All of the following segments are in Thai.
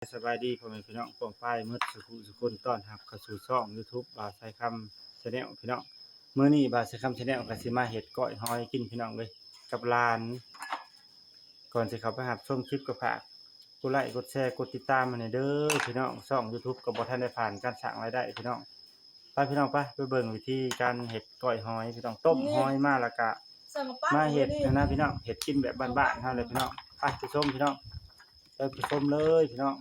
สบายดีพ่อแม่พี่น้องป้องป้ายมืดสุขุนต้อนรับเข้าสู่ช่อง YouTube บ่าวไซคำ Channel พี่น้องมื้อนี้บ่าวไซคำ Channel ก็สิมาเฮ็ดก้อยหอยกินพี่น้องเลยกับหลานก่อนสิเข้าไปรับชมคลิปก็ฝากกดไลค์กดแชร์กดติดตามมาหน่อยเด้อพี่น้องช่อง YouTube ก็บ่ทันได้ผ่านการสร้างรายได้พี่น้องไปพี่น้องไปเบิ่งวิธีการเฮ็ดก้อยหอยพี่น้องต้มหอยมาแล้วก็มาเฮ็ดนะพี่น้องเฮ็ดกินแบบบ้านๆเฮาเลยพี่น้องไปชมพี่น้องไปชมเลยพี่น้อง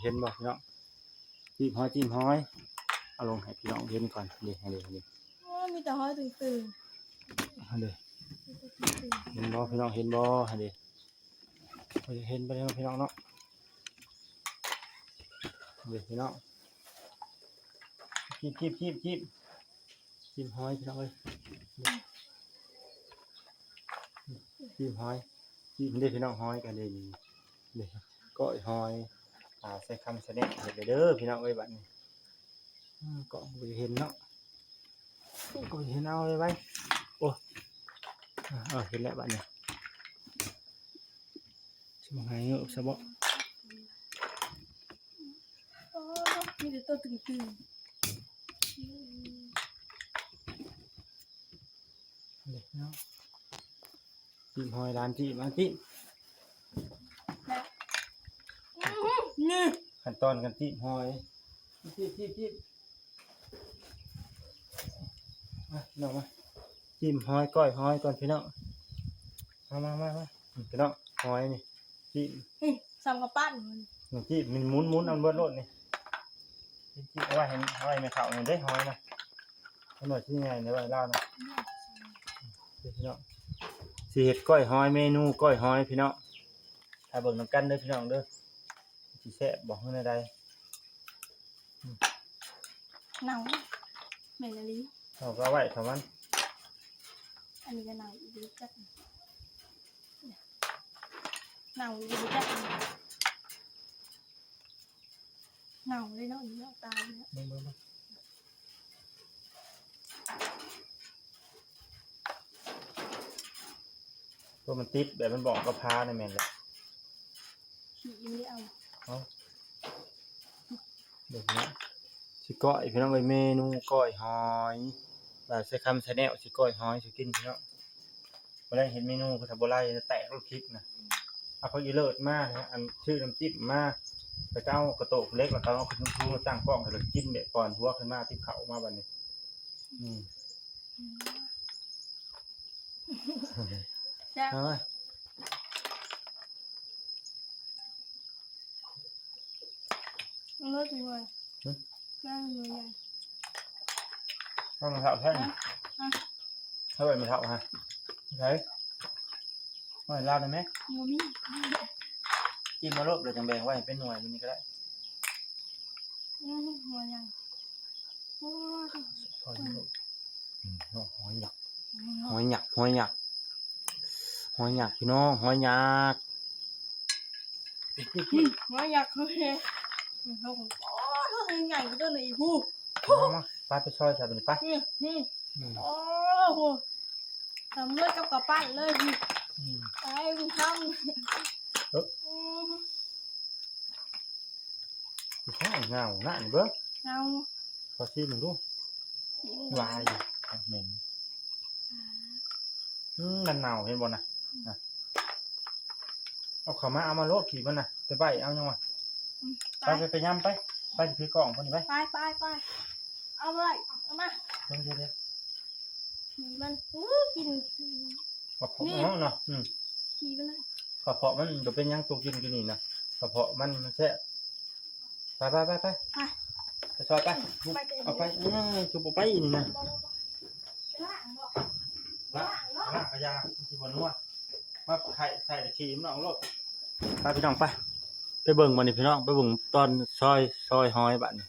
เห็นบ่พี่น้องจิ้มหอยเอาลงให้พี่น้องเห็นก่อนนี่ให้เลยโอ้มีแต่หอยตึงให้เลยเห็นบ่พี่น้องเห็นบ่ให้เลยเห็นไปแล้วพี่น้องเนาะเดี๋ยวพี่น้องจิ้มหอยพี่น้องเอ้ยจิ้มหอยจิ้มเด้พี่น้องหอยกันเลยนี่ก้อยหอยใส่คำแสดงเห็นเลยเด้อพี่น้องเอ้ยบัดนี้ก็บ่เห็นเนาะก็เห็นเอาเลยไว้โอ้เห็นแล้วบัดนี้สิมาให้เอาซะบ่โอ้มีแต่ตัวตึงเด็กเนาะจิ้มหอยร้านจิ้มจิ้มนี่ขั้นตอนกันจิ้มหอยจิ้มน้องมาจิ้มหอยก้อยหอยก่อนพี่น้องมาพี่น้องหอยนี่จิ้มซ้ำกับปั้นมันจิ้มมันหมุนเอาเบิดโลดนี่จิ้มเอาไว้ให้ไม่เข้านี่ได้หอยนะเอาหน่อยที่ไงในไว้ลาวนะพี่น้องสิเฮ็ดก้อยหอยเมนูก้อยหอยพี่น้องถ้าเบิ่งนำกันเด้อพี่น้องเด้อสิแซ่บบอกเฮือใดหนังเหม็นอะไรเอาก็ไว้เท่านั้นอันนี้ก็หนังอีกจัดหนังอีกจัดหนังเลยเนาะอีเนาะตายเนาะเบิ่งตัวมันติดแบบมันบอกกระพาในแม่นแหละขี้ไม่ได้เอาเดี๋ยวนะสิก้อยพี่น้องเอ้ยเมนูก้อยหอยแบบใช้คำใช้แนวสิก้อยหอยสิกินพี่น้องบ่ได้เห็นเมนูคือถ้าบ่ไล่แตกรถคลิปนะเอาเขาอีเลิศมากนะอันชื่อน้ำจิ้มมาไปเอากระโตกเล็กแล้วก็เอาขึ้นชูตั้งกล้องให้เรากินแบบก่อนหัวขึ้นมาที่เขามาบัดนี้เอาไว้เลิศเลยน่าเลยใหญ่เอามาเท่าแท่งเท่าไหร่มาเท่าฮะใช่หน่อยลาได้ไหมโมมี่กินมาลบเดี๋ยวจังแบ่งไว้เป็นหน่วยมันนี่ก็ได้หัวใหญ่โอ้หอยหยักพี่น้องหอยหยักหัวใหญ่เลยเขาของโอ้เขาใหญ่ก็ตัวไหนผู้มาไปซอยใส่ไปไปโอ้โหทำเลือดกับกระปั้นเลยพี่ไปคุณทำใช่เงาหน้าเบ้อเงาขอชิมหนึ่งดูวายเหม็นมันเน่าเห็นบ่นะเอาขามาเอามาโลดขี่มันนะไปใบเอายังวะไปย่ำไปถือกล่องคนนี้ไปเอาไปเอามาเดี๋ยวขี่มันกินกระเพาะเนาะขี่มันเลยกระเพาะมันจะเป็นยังตัวกินนี่นะกระเพาะมันแซ่ไปซอยไปเอาไปจุบไปนี่นะล้างกระยาที่บนนัวมาไข่ใส่ขี้มันออกรถไปพี่น้องไปเบิ่งมันนี่พี่น้องไปเบิ่งตอนซอยหอยบัดนี้